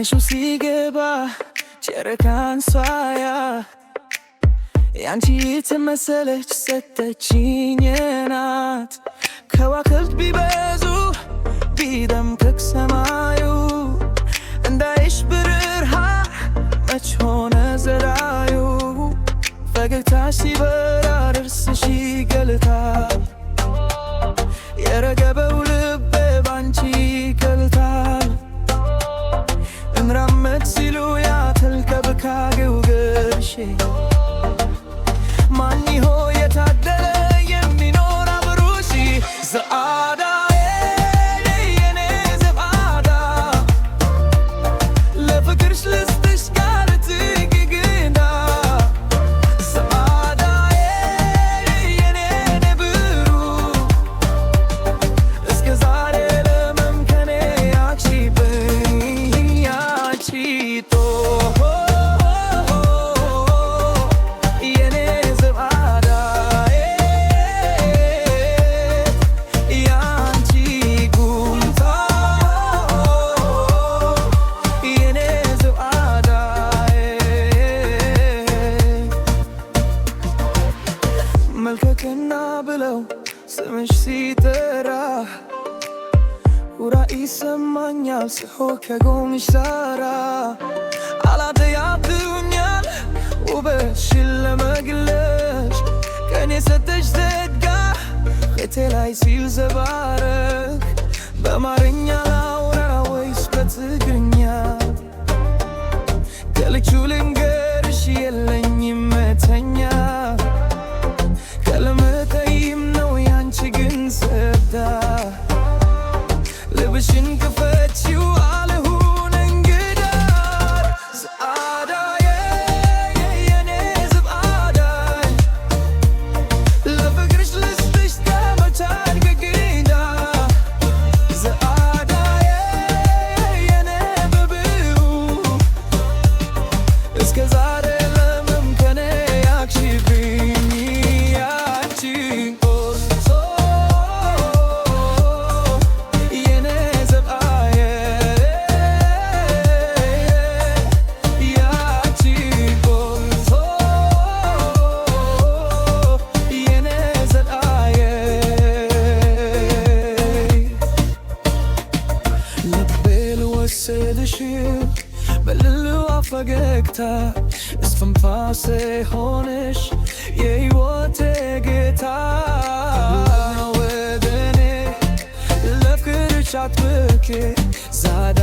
ትንሹ ሲገባ ጨረቃን ሳያ ያንቺ የተመሰለች ሰጠችኝ ናት። ከዋክብት ቢበዙ ቢደምቅ ሰማዩ እንዳይሽ ብርሃን መች ሆነ ዘራዩ። ፈገግታሽ ሲበራ ጥርስሽ ይገልጣል የረገበው ልቤ ባንቺ ይገልጣል። እንራመድ ሲሉ ያተልከብካጌው ግርሼ ማን ይሆን የታደለ የሚኖር አብሮሽ ዘአዳዬ የኔ ዘአዳ ለፍቅርሽ ልስጥሽ ቃል ትግግዳ ዘአዳዬ የኔ ነብሩ እስከ ዛሬ ለመምከኔ ያቺብኝ ያቺቶ መልከክና ብለው ስምሽ ሲጠራ ውራ ይሰማኛል ስሆን ከጎንሽ ዛራ አላደያብኛል ውበትሽን ለመግለጽ ቀን የሰጠሽ ዘጋ ፊቴ ላይ ሲል ዘባረቅ በአማርኛ ላውራ ወይስ በትግርኛ ከልቹ ልንገርሽ የለኝም መተኛ ልብሽን ክፈቺው አልሁን እንግዳ ዘአዳዬ የኔ ዘአዳዬ ለፍቅርሽ ልስጥሽ ተመቻል ግግዳ ዘአዳዬ የኔ በብው እስከ ዛሬ ለመምከኔ ያክሽብኝ ያቺ በልልዋ ፈገግታ እስትንፋሴ ሆነሽ የሕይወቴ ጌታ ወደኔ ለፍቅርሽ አጥብቄ ዛዳ